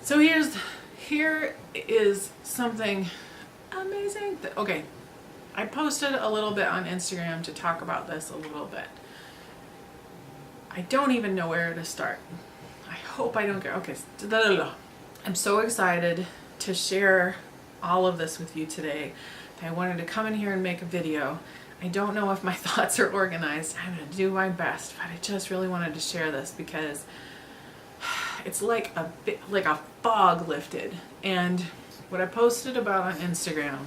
So here is something amazing. Okay, I posted a little bit on Instagram to talk about this a little bit. I don't even know where to start. I hope I don't get, okay. I'm so excited to share all of this with you today. I wanted to come in here and make a video. I don't know if my thoughts are organized. I'm gonna do my best, but I just really wanted to share this because it's like a fog lifted. And what I posted about on Instagram,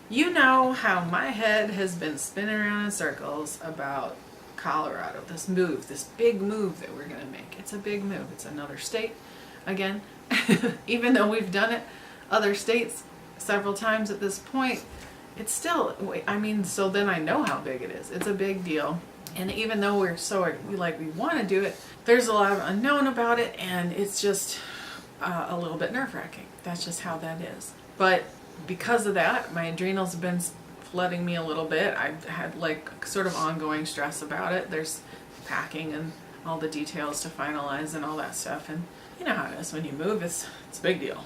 you know how my head has been spinning around in circles about Colorado, this big move that we're gonna make. It's a big move. It's another state again. Even though we've done it other states several times at this point, it's still, I mean, so then I know how big it is. It's a big deal. And even though we want to do it, there's a lot of unknown about it, and it's just a little bit nerve-wracking. That's just how that is. But because of that, my adrenals have been flooding me a little bit. I've had like sort of ongoing stress about it. There's packing and all the details to finalize and all that stuff. And you know how it is when you move, it's a big deal.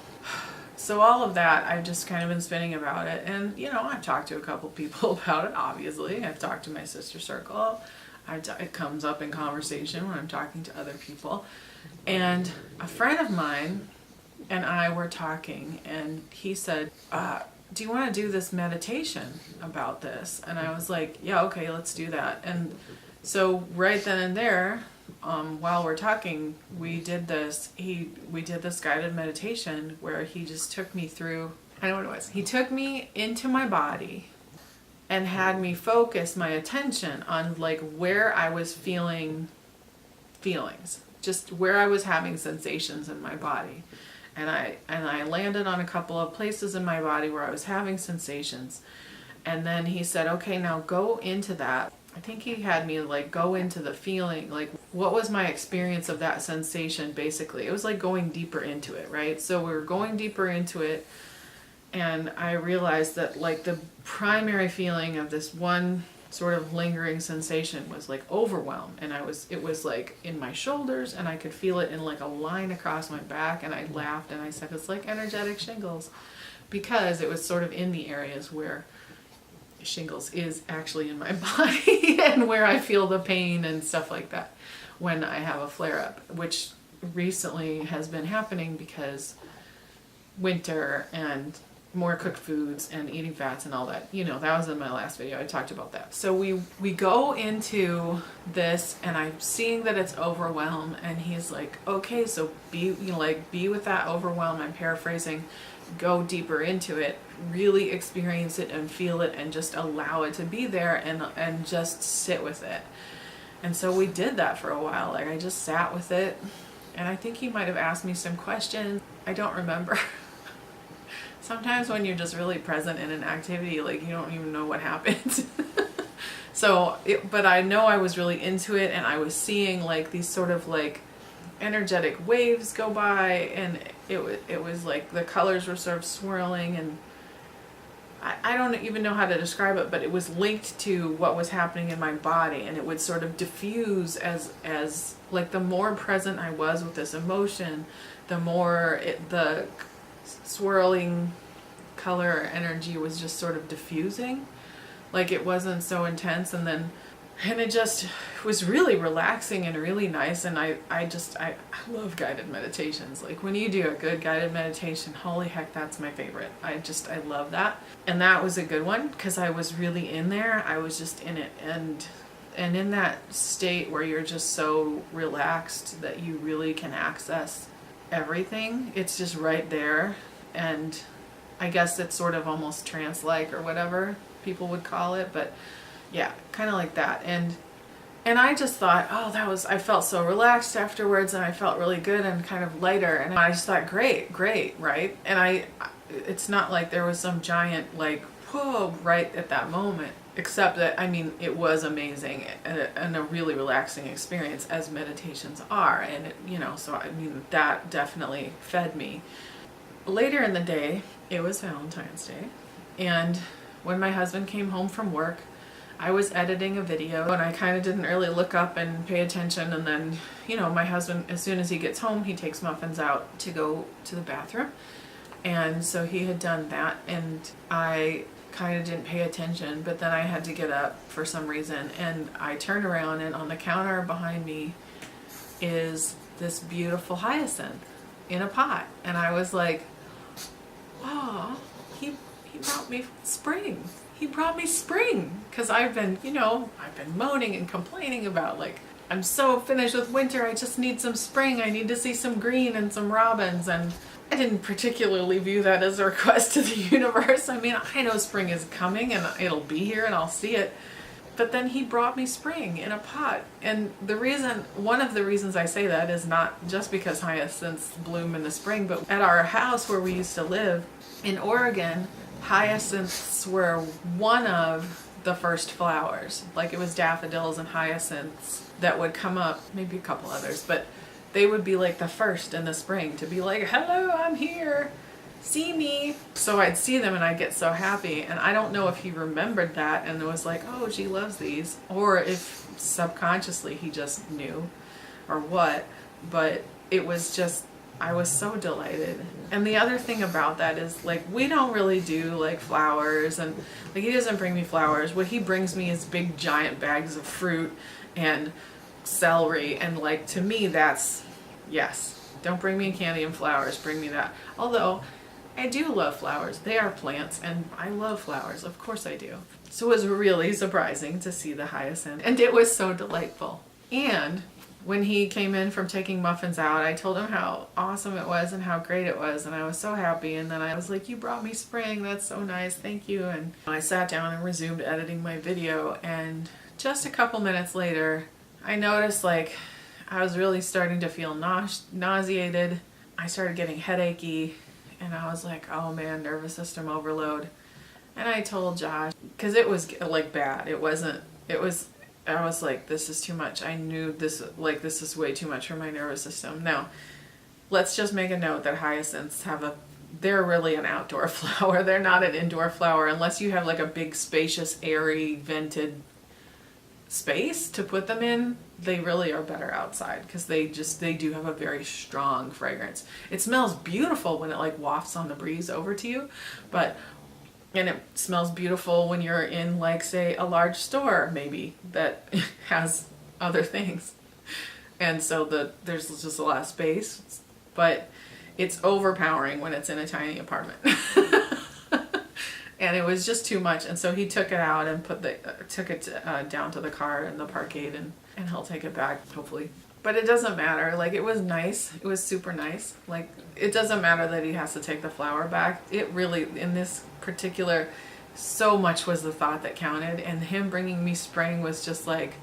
So all of that, I've just kind of been spinning about it. And, you know, I've talked to a couple people about it, obviously. I've talked to my sister circle. It comes up in conversation when I'm talking to other people. And a friend of mine and I were talking, and he said, do you want to do this meditation about this? And I was like, yeah, okay, let's do that. And so right then and there, while we're talking, we did this guided meditation where he just took me through, I don't know what it was. He took me into my body and had me focus my attention on like where I was feeling feelings, just where I was having sensations in my body. And I landed on a couple of places in my body where I was having sensations. And then he said, okay, now go into that. I think he had me like go into the feeling, like what was my experience of that sensation basically. It was like going deeper into it, right? So we were going deeper into it, and I realized that like the primary feeling of this one sort of lingering sensation was like overwhelm, and it was like in my shoulders, and I could feel it in like a line across my back. And I laughed and I said it's like energetic shingles, because it was sort of in the areas where shingles is actually in my body and where I feel the pain and stuff like that when I have a flare-up, which recently has been happening because winter and more cooked foods and eating fats and all that. You know, that was in my last video. I talked about that. So we go into this, and I'm seeing that it's overwhelm, and he's like, okay, so be with that overwhelm. I'm paraphrasing. Go deeper into it, really experience it and feel it, and just allow it to be there, and just sit with it. And so we did that for a while. Like I just sat with it, and I think he might have asked me some questions. I don't remember. Sometimes when you're just really present in an activity, like you don't even know what happened. But I know I was really into it, and I was seeing like these sort of like energetic waves go by, and it was like the colors were sort of swirling, and I don't even know how to describe it, but it was linked to what was happening in my body, and it would sort of diffuse as like the more present I was with this emotion, the more the swirling color energy was just sort of diffusing, like it wasn't so intense, and it just was really relaxing and really nice. And I love guided meditations. Like when you do a good guided meditation, holy heck, that's my favorite. I love that. And that was a good one because I was really in there. I was just in it, and in that state where you're just so relaxed that you really can access everything. It's just right there. And I guess it's sort of almost trance-like or whatever people would call it, but yeah, kind of like that. And I just thought, oh, I felt so relaxed afterwards, and I felt really good and kind of lighter. And I just thought, great, right? And it's not like there was some giant like, whoa, right at that moment, except that, I mean, it was amazing and a really relaxing experience, as meditations are. And so I mean, that definitely fed me. Later in the day, it was Valentine's Day, and when my husband came home from work, I was editing a video and I kind of didn't really look up and pay attention, and then, you know, my husband, as soon as he gets home, he takes Muffins out to go to the bathroom. And so he had done that, and I kind of didn't pay attention, but then I had to get up for some reason, and I turned around, and on the counter behind me is this beautiful hyacinth in a pot. And I was like, oh, he brought me spring. He brought me spring. Because I've been, you know, I've been moaning and complaining about, like, I'm so finished with winter, I just need some spring. I need to see some green and some robins. And I didn't particularly view that as a request to the universe. I mean, I know spring is coming and it'll be here and I'll see it. But then he brought me spring in a pot. And one of the reasons I say that is not just because hyacinths bloom in the spring, but at our house where we used to live in Oregon, hyacinths were one of the first flowers. Like, it was daffodils and hyacinths that would come up, maybe a couple others, but they would be like the first in the spring to be like, hello, I'm here, see me. So I'd see them and I'd get so happy. And I don't know if he remembered that and was like, oh, she loves these, or if subconsciously he just knew or what, but it was just, I was so delighted. And the other thing about that is, like, we don't really do like flowers, and like, he doesn't bring me flowers. What he brings me is big giant bags of fruit and celery, and like, to me that's, yes, don't bring me candy and flowers, bring me that. Although I do love flowers, they are plants and I love flowers, of course I do. So it was really surprising to see the hyacinth, and it was so delightful. And when he came in from taking Muffins out, I told him how awesome it was and how great it was, and I was so happy. And then I was like, you brought me spring, that's so nice, thank you. And I sat down and resumed editing my video, and just a couple minutes later I noticed, like, I was really starting to feel nauseated. I started getting headachy, and I was like, oh man, nervous system overload. And I told Josh, because it was like bad. I was like, this is too much. I knew this is way too much for my nervous system. Now, let's just make a note that hyacinths they're really an outdoor flower. They're not an indoor flower unless you have like a big, spacious, airy, vented space to put them in. They really are better outside because they do have a very strong fragrance. It smells beautiful when it like wafts on the breeze over to you, and it smells beautiful when you're in, like, say, a large store maybe that has other things. And so there's just a lot of space, but it's overpowering when it's in a tiny apartment. And it was just too much. And so he took it out and took it down to the car in the parkade, and he'll take it back, hopefully. But it doesn't matter. Like, it was nice. It was super nice. Like, it doesn't matter that he has to take the flower back. It really, in this particular, so much was the thought that counted. And him bringing me spring was just like,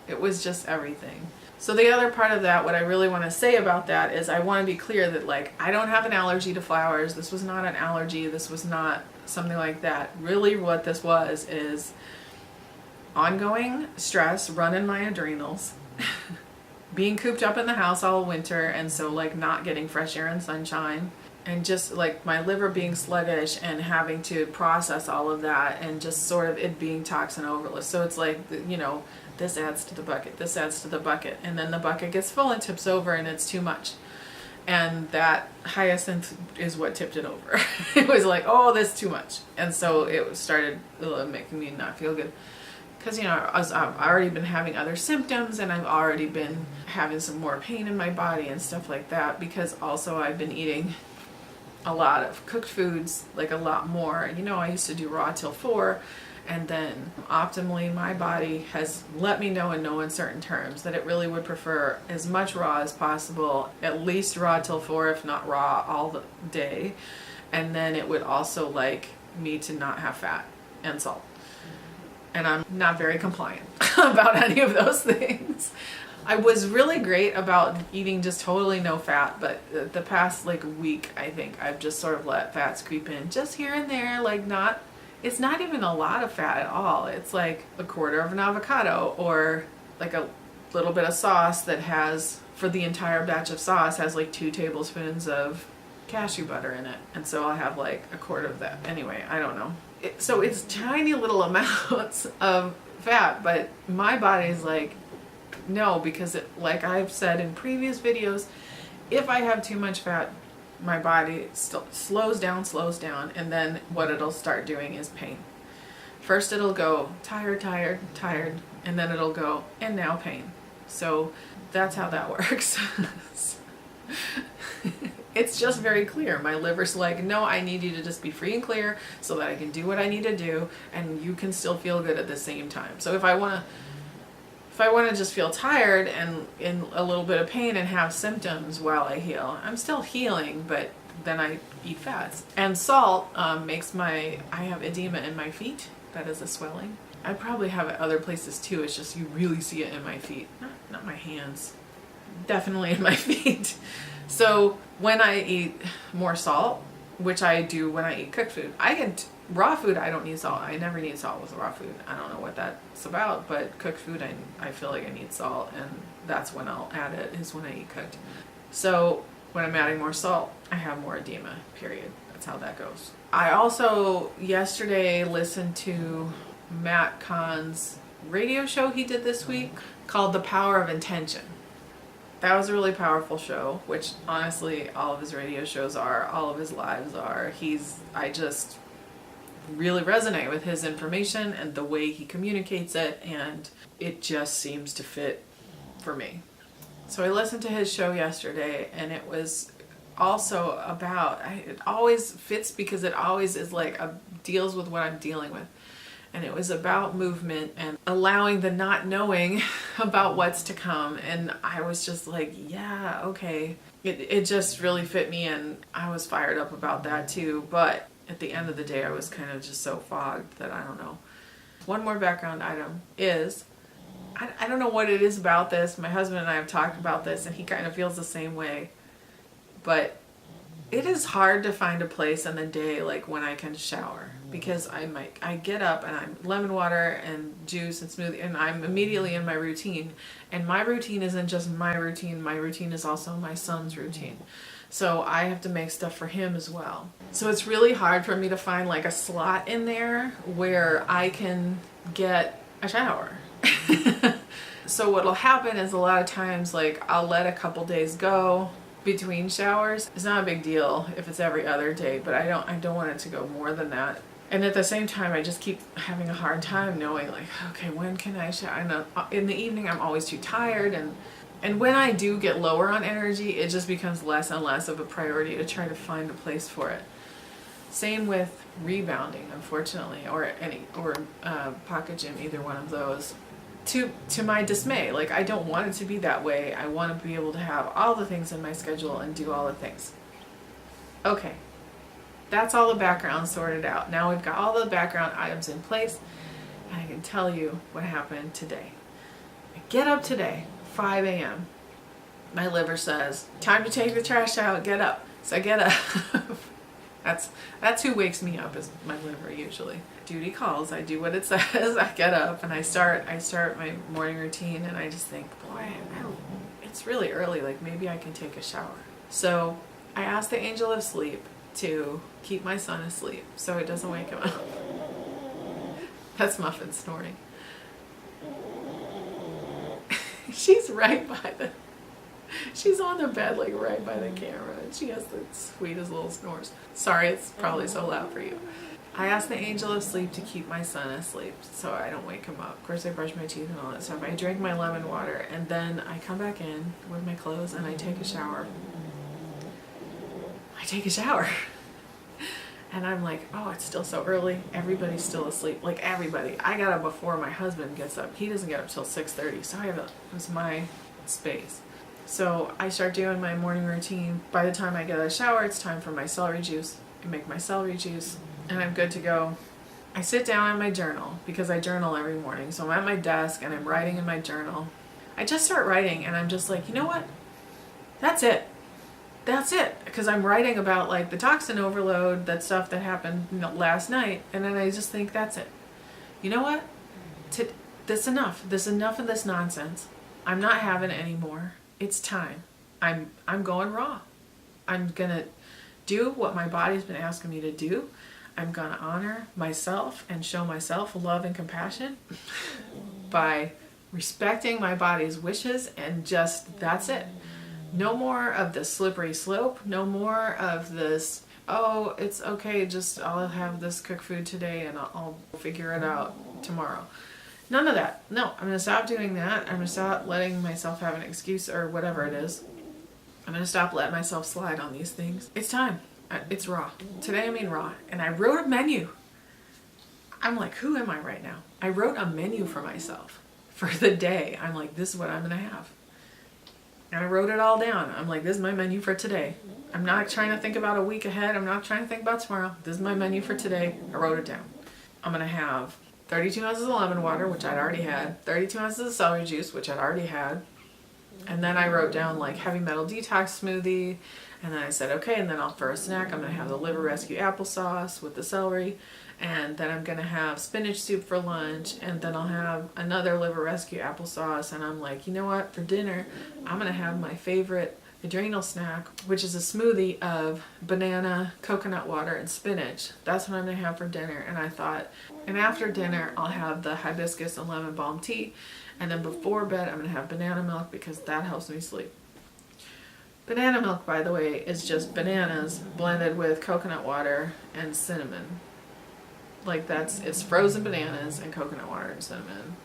it was just everything. So the other part of that, what I really want to say about that is, I want to be clear that, like, I don't have an allergy to flowers. This was not an allergy. This was not something like that. Really what this was is ongoing stress running my adrenals, being cooped up in the house all winter, and so, like, not getting fresh air and sunshine, and just like my liver being sluggish and having to process all of that, and just sort of it being toxin overload. So it's like, you know, this adds to the bucket, this adds to the bucket, and then the bucket gets full and tips over and it's too much. And that hyacinth is what tipped it over. It was like, oh, this is too much. And so it started making me not feel good. Because, you know, I've already been having other symptoms, and I've already been having some more pain in my body and stuff like that, because also I've been eating a lot of cooked foods, like a lot more. You know, I used to do raw till 4, and then optimally my body has let me know in no uncertain terms that it really would prefer as much raw as possible, at least raw till 4, if not raw all the day. And then it would also like me to not have fat and salt. And I'm not very compliant about any of those things. I was really great about eating just totally no fat, but the past like week, I think I've just sort of let fats creep in just here and there, like it's not even a lot of fat at all. It's like a quarter of an avocado, or like a little bit of sauce that has, for the entire batch of sauce, has like 2 tablespoons of cashew butter in it. And so I'll have like a quart of that. Anyway, I don't know. So it's tiny little amounts of fat, but my body's like, no, because like I've said in previous videos, if I have too much fat, my body slows down, and then what it'll start doing is pain. First it'll go tired, and then it'll go, and now pain. So that's how that works. It's just very clear. My liver's like, no, I need you to just be free and clear so that I can do what I need to do, and you can still feel good at the same time. So if I want to just feel tired and in a little bit of pain and have symptoms while I heal, I'm still healing, but then I eat fats. And salt makes I have edema in my feet. That is a swelling. I probably have it other places too. It's just you really see it in my feet. Not my hands. Definitely in my feet. So when I eat more salt, which I do when I eat cooked food, raw food, I don't need salt. I never need salt with raw food. I don't know what that's about, but cooked food, I feel like I need salt, and that's when I'll add it, is when I eat cooked. So when I'm adding more salt, I have more edema, period. That's how that goes. I also yesterday listened to Matt Kahn's radio show he did this week called The Power of Intention. That was a really powerful show, which honestly all of his radio shows are, all of his lives are. I just really resonate with his information and the way he communicates it, and it just seems to fit for me. So I listened to his show yesterday, and it was also about, it always fits because it always is like deals with what I'm dealing with. And it was about movement and allowing the not knowing about what's to come. And I was just like, yeah, okay. It just really fit me, and I was fired up about that too. But at the end of the day, I was kind of just so fogged that I don't know. One more background item is, I don't know what it is about this. My husband and I have talked about this, and he kind of feels the same way. But it is hard to find a place in the day like when I can shower, because I get up and I'm lemon water and juice and smoothie, and I'm immediately in my routine. And my routine isn't just my routine. My routine is also my son's routine. So I have to make stuff for him as well. So it's really hard for me to find like a slot in there where I can get a shower. So what'll happen is a lot of times, like, I'll let a couple days go between showers. It's not a big deal if it's every other day, but I don't want it to go more than that. And at the same time, I just keep having a hard time knowing, like, okay, when can I shower? I know in the evening I'm always too tired, and when I do get lower on energy, it just becomes less and less of a priority to try to find a place for it. Same with rebounding, unfortunately, or pocket gym, either one of those. To my dismay, like, I don't want it to be that way. I want to be able to have all the things in my schedule and do all the things. Okay, that's all the background sorted out. Now we've got all the background items in place, and I can tell you what happened today. I get up today, 5 a.m. My liver says, time to take the trash out, get up. So I get up. That's who wakes me up, is my liver usually. Duty calls, I do what it says, I get up and I start my morning routine, and I just think, boy, it's really early, like maybe I can take a shower. So I asked the angel of sleep to keep my son asleep so it doesn't wake him up. That's Muffin snoring. She's on the bed, like right by the camera, and she has the sweetest little snores. Sorry, it's probably so loud for you. I asked the angel of sleep to keep my son asleep so I don't wake him up. Of course, I brush my teeth and all that stuff. I drink my lemon water, and then I come back in with my clothes and I take a shower. And I'm like, oh, it's still so early. Everybody's still asleep. Like, everybody. I got up before my husband gets up. He doesn't get up till 6:30, so it was my space. So I start doing my morning routine. By the time I get out of the shower, it's time for my celery juice. I make my celery juice, and I'm good to go. I sit down in my journal, because I journal every morning. So I'm at my desk, and I'm writing in my journal. I just start writing, and I'm just like, you know what? That's it. Because I'm writing about, like, the toxin overload, that stuff that happened last night, and then I just think, that's it. You know what? That's enough. There's enough of this nonsense. I'm not having it anymore. It's time. I'm going raw. I'm gonna do what my body's been asking me to do. I'm gonna honor myself and show myself love and compassion by respecting my body's wishes, and just, that's it. No more of this slippery slope, no more of this, oh, it's okay, just I'll have this cooked food today and I'll figure it out tomorrow. None of that. No, I'm gonna stop doing that. I'm gonna stop letting myself have an excuse or whatever it is. I'm gonna stop letting myself slide on these things. It's time. It's raw. Today I mean raw. And I wrote a menu. I'm like, who am I right now? I wrote a menu for myself for the day. I'm like, this is what I'm gonna have. And I wrote it all down. I'm like, this is my menu for today. I'm not trying to think about a week ahead. I'm not trying to think about tomorrow. This is my menu for today. I wrote it down. I'm gonna have 32 ounces of lemon water, which I'd already had, 32 ounces of celery juice, which I'd already had. And then I wrote down like heavy metal detox smoothie. And then I said, okay, and then for a snack, I'm gonna have the Liver Rescue applesauce with the celery. And then I'm gonna have spinach soup for lunch. And then I'll have another Liver Rescue applesauce. And I'm like, you know what, for dinner, I'm gonna have my favorite adrenal snack, which is a smoothie of banana, coconut water, and spinach. That's what I'm gonna have for dinner. And I thought, and after dinner, I'll have the hibiscus and lemon balm tea. And then before bed, I'm gonna have banana milk because that helps me sleep. Banana milk, by the way, is just bananas blended with coconut water and cinnamon. Like it's frozen bananas and coconut water and cinnamon.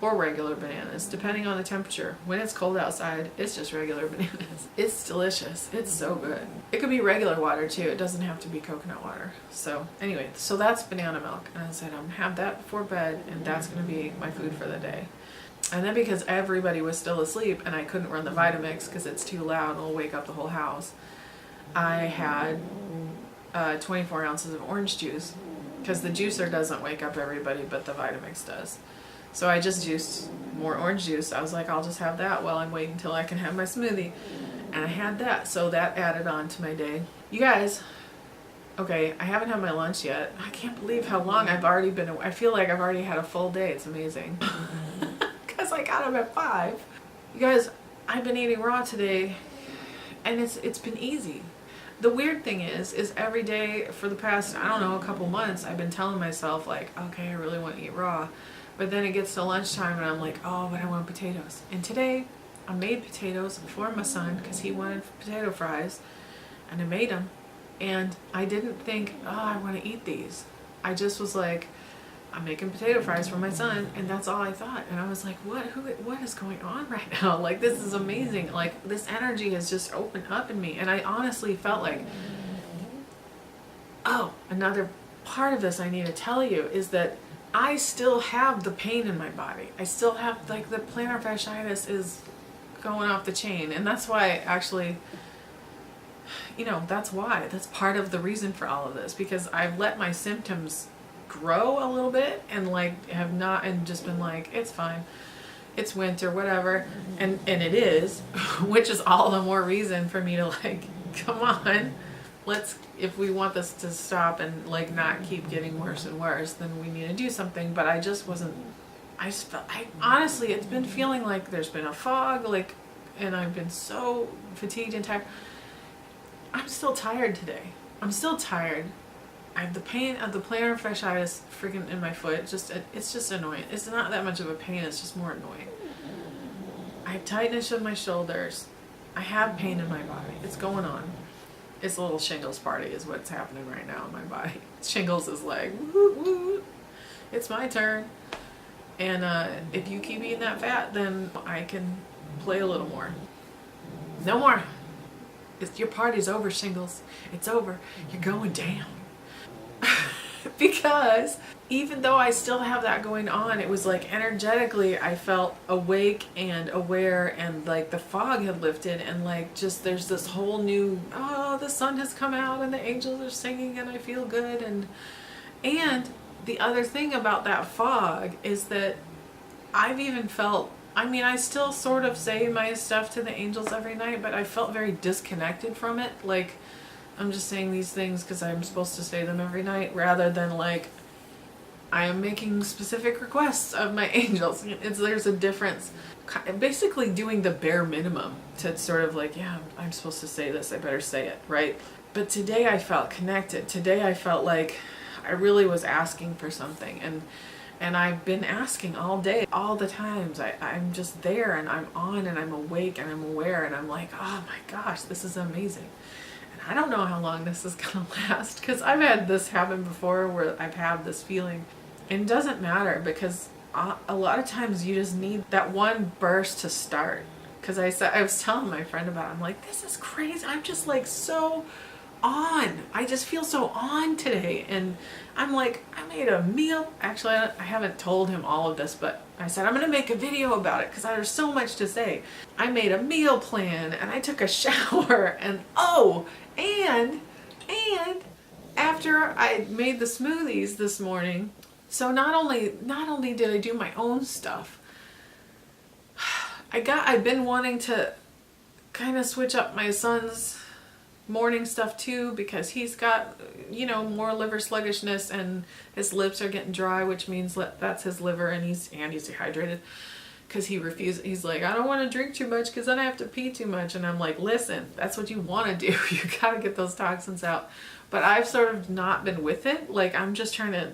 Or regular bananas, depending on the temperature. When it's cold outside, it's just regular bananas. It's delicious. It's so good. It could be regular water too. It doesn't have to be coconut water. So anyway, so that's banana milk. And I said, I'm gonna have that before bed, and that's gonna be my food for the day. And then because everybody was still asleep and I couldn't run the Vitamix because it's too loud and it'll wake up the whole house, I had 24 ounces of orange juice, because the juicer doesn't wake up everybody, but the Vitamix does. So I just juiced more orange juice. I was like, I'll just have that while I'm waiting until I can have my smoothie. And I had that, so that added on to my day. You guys, okay, I haven't had my lunch yet. I can't believe how long I've already been away. I feel like I've already had a full day. It's amazing. Because I got up at 5. You guys, I've been eating raw today, and it's been easy. The weird thing is every day for the past, I don't know, a couple months, I've been telling myself like, okay, I really want to eat raw. But then it gets to lunchtime and I'm like, oh, but I want potatoes. And today I made potatoes for my son because he wanted potato fries, and I made them. And I didn't think, oh, I want to eat these. I just was like, I'm making potato fries for my son, and that's all I thought. And I was like, what is going on right now? Like, this is amazing. Like, this energy has just opened up in me. And I honestly felt like, oh, another part of this I need to tell you is that I still have the pain in my body. I still have, like, the plantar fasciitis is going off the chain. And that's why, actually, you know, that's part of the reason for all of this, because I've let my symptoms grow a little bit and like have not, and just been like, it's fine, it's winter, whatever. And it is, which is all the more reason for me to like, come on, if we want this to stop and like not keep getting worse and worse, then we need to do something. But I just wasn't, I honestly, it's been feeling like there's been a fog, like, and I've been so fatigued and tired. I'm still tired today. I'm still tired. I have the pain of the plantar fasciitis freaking in my foot. It's just annoying. It's not that much of a pain, it's just more annoying. I have tightness in my shoulders. I have pain in my body. It's going on. It's a little shingles party is what's happening right now in my body. Shingles is like, woo woo, it's my turn. And if you keep eating that fat, then I can play a little more. No more. Your party's over, Shingles. It's over. You're going down. Because even though I still have that going on, it was like energetically I felt awake and aware, and like the fog had lifted, and like just there's this whole new, oh, the sun has come out and the angels are singing and I feel good. And the other thing about that fog is that I've even felt, I mean, I still sort of say my stuff to the angels every night, but I felt very disconnected from it. Like, I'm just saying these things because I'm supposed to say them every night, rather than like I am making specific requests of my angels. There's a difference. Basically doing the bare minimum to sort of like, yeah, I'm supposed to say this, I better say it, right? But today I felt connected. Today I felt like I really was asking for something, and I've been asking all day, all the times. I'm just there, and I'm on, and I'm awake, and I'm aware, and I'm like, oh my gosh, this is amazing. And I don't know how long this is gonna last, because I've had this happen before where I've had this feeling. And it doesn't matter, because a lot of times you just need that one burst to start. Because I was telling my friend about it. I'm like, this is crazy. I'm just like so on. I just feel so on today. And I'm like, I made a meal. Actually, I haven't told him all of this, but I said I'm going to make a video about it because there's so much to say. I made a meal plan, and I took a shower, and and after I made the smoothies this morning, so not only did I do my own stuff, I've been wanting to kind of switch up my son's morning stuff too, because he's got, more liver sluggishness, and his lips are getting dry, which means that's his liver, and he's dehydrated because he refuses. He's like, I don't want to drink too much because then I have to pee too much. And I'm like, listen, that's what you want to do. You got to get those toxins out. But I've sort of not been with it. Like, I'm just trying to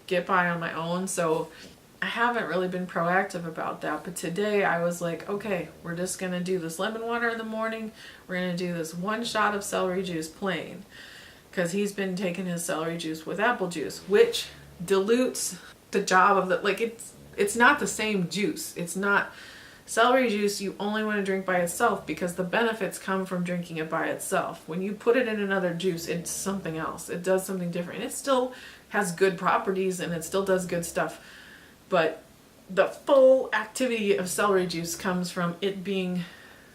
get by on my own, so I haven't really been proactive about that. But today I was like, okay, we're just gonna do this lemon water in the morning. We're gonna do this 1 shot of celery juice plain, because he's been taking his celery juice with apple juice, which dilutes the job of the, like, it's not the same juice. It's not celery juice. You only want to drink by itself because the benefits come from drinking it by itself. When you put it in another juice, it's something else. It does something different. It still has good properties, and it still does good stuff, but the full activity of celery juice comes from it being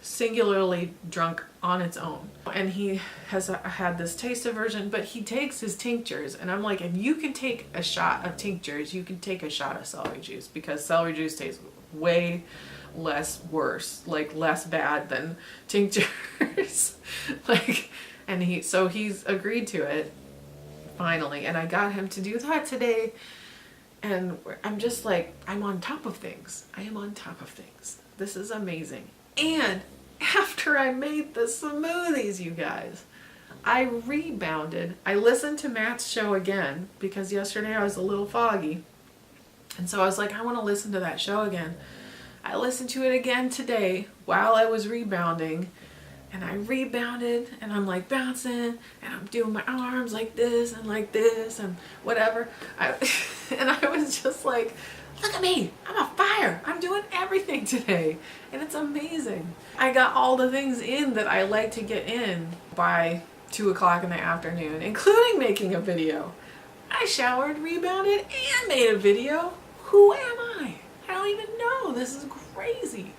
singularly drunk on its own. And he has had this taste aversion, but he takes his tinctures, and I'm like, if you can take a shot of tinctures, you can take a shot of celery juice, because celery juice tastes way less worse, like less bad than tinctures. And he's agreed to it finally, and I got him to do that today. And I'm just like, I'm on top of things. I am on top of things. This is amazing. And after I made the smoothies, you guys, I rebounded. I listened to Matt's show again, because yesterday I was a little foggy. And so I was like, I want to listen to that show again. I listened to it again today while I was rebounding. And I rebounded, and I'm like bouncing, and I'm doing my arms like this and whatever. And I was just like, look at me, I'm on fire. I'm doing everything today, and it's amazing. I got all the things in that I like to get in by 2 o'clock in the afternoon, including making a video. I showered, rebounded, and made a video. Who am I? I don't even know. This is crazy.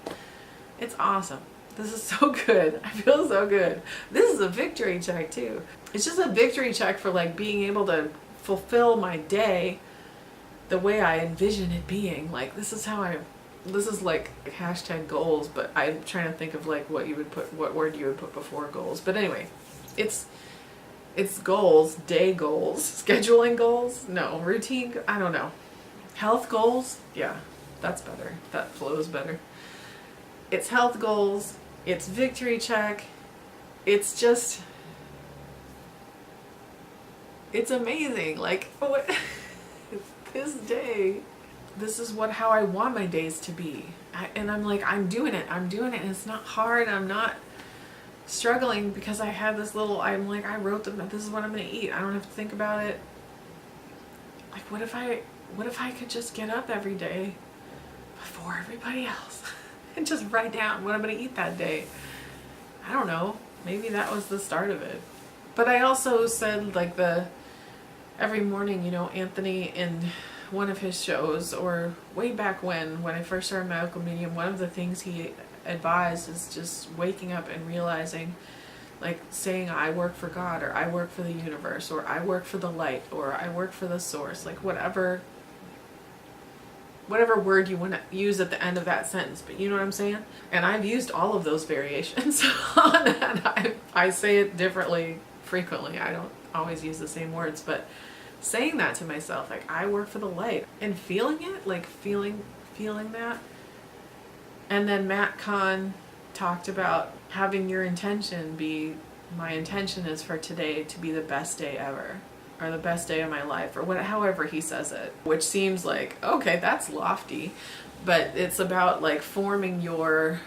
It's awesome. This is so good. I feel so good. This is a victory check too. It's just a victory check for like being able to fulfill my day the way I envision it being. Like, this is like hashtag goals, but I'm trying to think of like what word you would put before goals. But anyway, it's goals, day goals, scheduling goals, no, routine, I don't know. Health goals, yeah, that's better. That flows better. It's health goals, it's victory check, it's just, it's amazing. Like, this day, this is how I want my days to be. And I'm like, I'm doing it, and it's not hard, I'm not struggling, because I had this little, I'm like, I wrote them, this is what I'm gonna eat, I don't have to think about it. Like, what if I could just get up every day before everybody else and just write down what I'm going to eat that day? I don't know. Maybe that was the start of it. But I also said, like, every morning, Anthony in one of his shows, or way back when I first started Medical Medium, one of the things he advised is just waking up and realizing, like, saying, I work for God, or I work for the universe, or I work for the light, or I work for the source, like whatever word you want to use at the end of that sentence, but you know what I'm saying? And I've used all of those variations on that. I say it differently frequently. I don't always use the same words, but saying that to myself, like, I work for the light, and feeling it, like feeling that. And then Matt Kahn talked about having your intention be, my intention is for today to be the best day ever, or the best day of my life, or however he says it, which seems like, okay, that's lofty, but it's about like forming your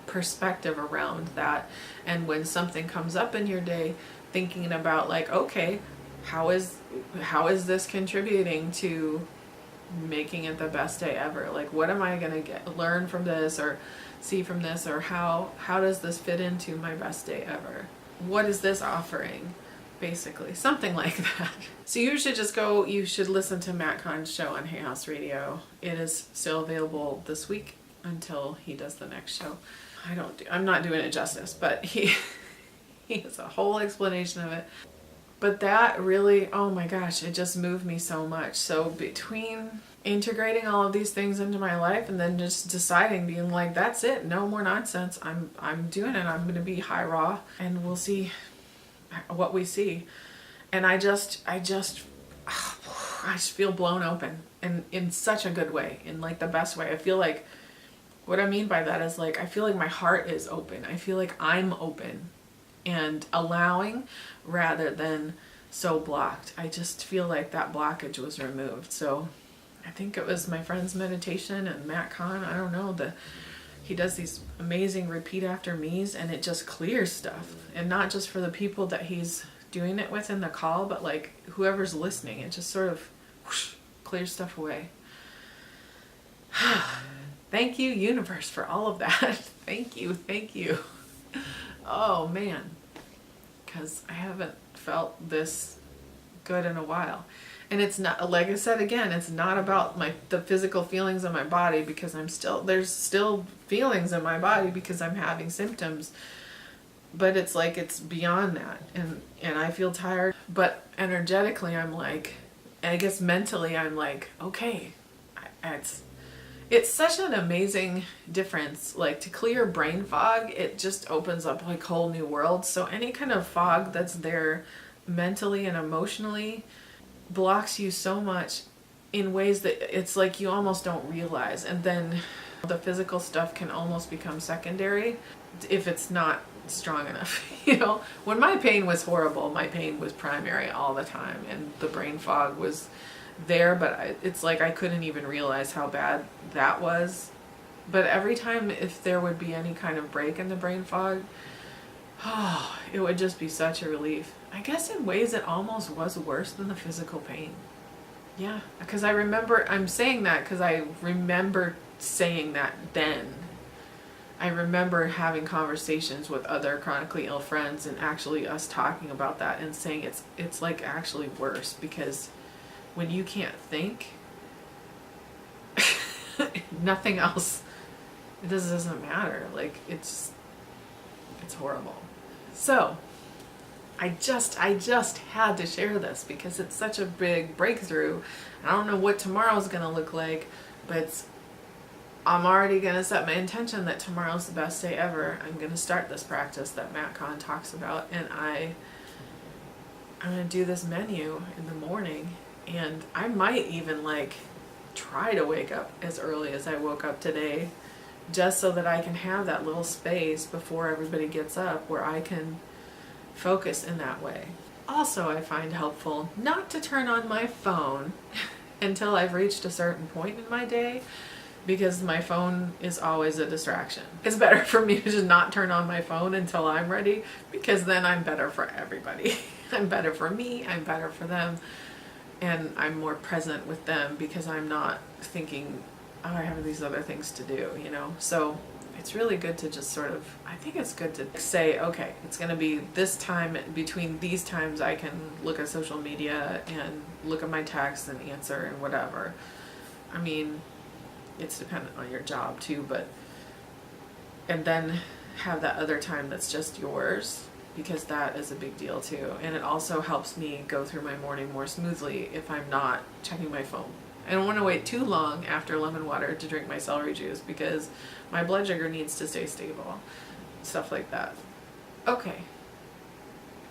perspective around that. And when something comes up in your day, thinking about like, okay, how is this contributing to making it the best day ever? Like, what am I gonna learn from this, or see from this, or how does this fit into my best day ever? What is this offering? Basically, something like that. So you should listen to Matt Kahn's show on Hay House Radio. It is still available this week until he does the next show. I'm not doing it justice, but he has a whole explanation of it. But that really, oh my gosh, it just moved me so much. So between integrating all of these things into my life and then just deciding, being like, that's it, no more nonsense. I'm doing it. I'm going to be high raw, and we'll see what we see. And I just feel blown open, and in such a good way, in like the best way. I feel like, what I mean by that is like, I feel like my heart is open. I feel like I'm open and allowing rather than so blocked. I just feel like that blockage was removed. So I think it was my friend's meditation and Matt Kahn. I don't know, he does these amazing repeat after me's, and it just clears stuff. And not just for the people that he's doing it with in the call, but like whoever's listening, it just sort of whoosh, clears stuff away. Thank you, universe, for all of that. Thank you. Oh man, because I haven't felt this good in a while. And it's not, like I said again, it's not about the physical feelings in my body, because there's still feelings in my body because I'm having symptoms. But it's like, it's beyond that. And I feel tired, but energetically I'm like, and I guess mentally I'm like, okay, it's such an amazing difference. Like, to clear brain fog, it just opens up like whole new worlds. So any kind of fog that's there mentally and emotionally blocks you so much in ways that it's like you almost don't realize. And then the physical stuff can almost become secondary if it's not strong enough. When my pain was horrible, my pain was primary all the time, and the brain fog was there, but it's like I couldn't even realize how bad that was. But every time, if there would be any kind of break in the brain fog, it would just be such a relief. I guess in ways it almost was worse than the physical pain. Yeah, because I'm saying that because I remember saying that then. I remember having conversations with other chronically ill friends, and actually us talking about that and saying it's like actually worse, because when you can't think, nothing else, it doesn't matter. Like, it's horrible. So I just had to share this because it's such a big breakthrough. I don't know what tomorrow's gonna look like, but I'm already gonna set my intention that tomorrow's the best day ever. I'm gonna start this practice that Matt Kahn talks about, and I'm gonna do this menu in the morning. And I might even like try to wake up as early as I woke up today, just so that I can have that little space before everybody gets up where I can focus in that way. Also, I find helpful not to turn on my phone until I've reached a certain point in my day, because my phone is always a distraction. It's better for me to just not turn on my phone until I'm ready, because then I'm better for everybody. I'm better for me, I'm better for them. And I'm more present with them because I'm not thinking, oh, I have these other things to do, So it's really good to just sort of, I think it's good to say, okay, it's going to be this time, between these times I can look at social media and look at my texts and answer and whatever. I mean, it's dependent on your job too, and then have that other time that's just yours, because that is a big deal too. And it also helps me go through my morning more smoothly if I'm not checking my phone. I don't want to wait too long after lemon water to drink my celery juice, because my blood sugar needs to stay stable. Stuff like that. Okay.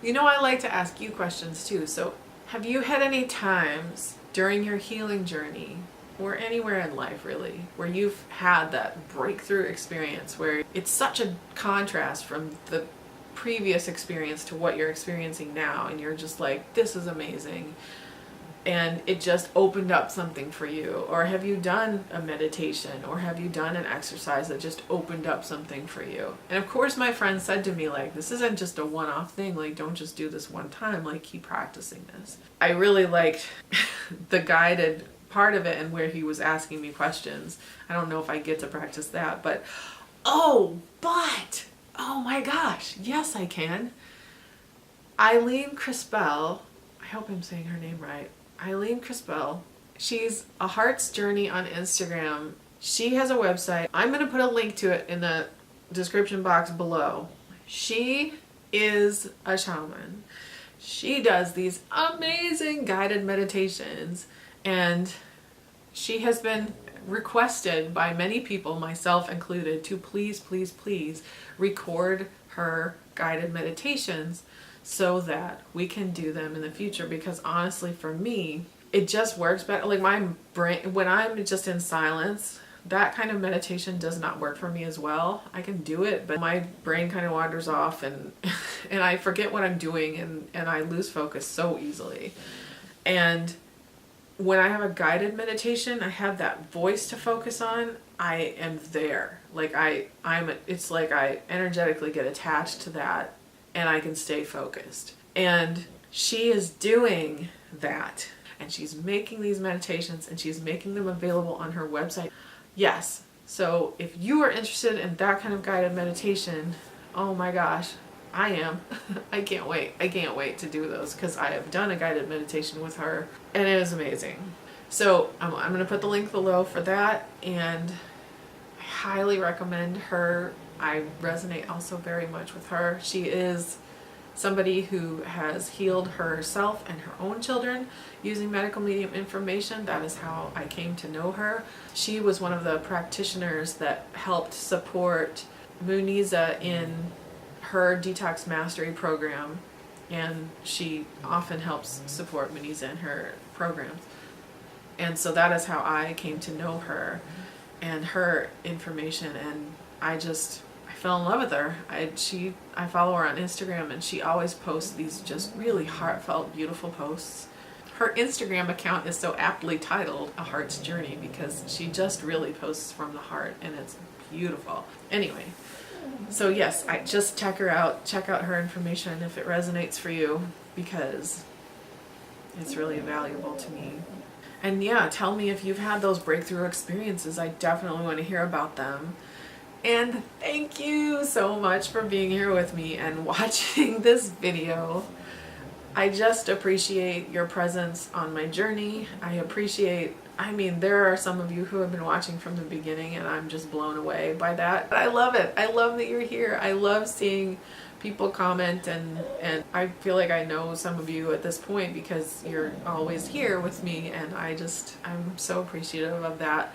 I like to ask you questions too. So Have you had any times during your healing journey, or anywhere in life really, where you've had that breakthrough experience where it's such a contrast from the previous experience to what you're experiencing now, and you're just like, this is amazing, and it just opened up something for you? Or have you done a meditation, or have you done an exercise that just opened up something for you? And of course my friend said to me, like, this isn't just a one-off thing, like, don't just do this one time, like, keep practicing this. I really liked the guided part of it, and where he was asking me questions. I don't know if I get to practice that, but oh my gosh, yes I can. Eileen Crispell, I hope I'm saying her name right. Eileen Crispell. She's a Heart's Journey on Instagram. She has a website. I'm going to put a link to it in the description box below. She is a shaman. She does these amazing guided meditations, and she has been requested by many people, myself included, to please, please, please record her guided meditations so that we can do them in the future. Because honestly, for me, it just works better. Like, my brain, when I'm just in silence, that kind of meditation does not work for me as well. I can do it, but my brain kind of wanders off, and and I forget what I'm doing, and I lose focus so easily. And when I have a guided meditation, I have that voice to focus on. I am there. Like, it's like I energetically get attached to that, and I can stay focused. And she is doing that, and she's making these meditations, and she's making them available on her website. Yes. So if you are interested in that kind of guided meditation, oh my gosh, I am. I can't wait. I can't wait to do those, because I have done a guided meditation with her, and it was amazing. So I'm going to put the link below for that, and I highly recommend her. I resonate also very much with her. She is somebody who has healed herself and her own children using medical medium information. That is how I came to know her. She was one of the practitioners that helped support Muniza in her detox mastery program, and she often helps support Muniza in her programs. And so that is how I came to know her and her information, and I fell in love with her. I follow her on Instagram, and she always posts these just really heartfelt, beautiful posts. Her Instagram account is so aptly titled A Heart's Journey, because she just really posts from the heart, and it's beautiful. Anyway, so yes, I just check her out. Check out her information if it resonates for you, because it's really valuable to me. And yeah, tell me if you've had those breakthrough experiences. I definitely want to hear about them. And thank you so much for being here with me and watching this video. I just appreciate your presence on my journey. I mean, there are some of you who have been watching from the beginning, and I'm just blown away by that. But I love it. I love that you're here. I love seeing people comment, and I feel like I know some of you at this point because you're always here with me, and I'm so appreciative of that.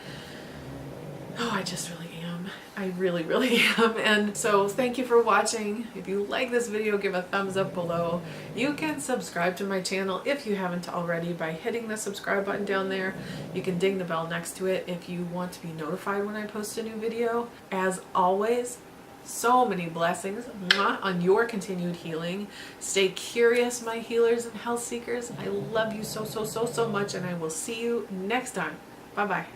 Oh, I just really am. I really, really am. And so thank you for watching. If you like this video, give a thumbs up below. You can subscribe to my channel if you haven't already by hitting the subscribe button down there. You can ding the bell next to it if you want to be notified when I post a new video. As always, so many blessings on your continued healing. Stay curious, my healers and health seekers. I love you so, so, so, so much, and I will see you next time. Bye-bye.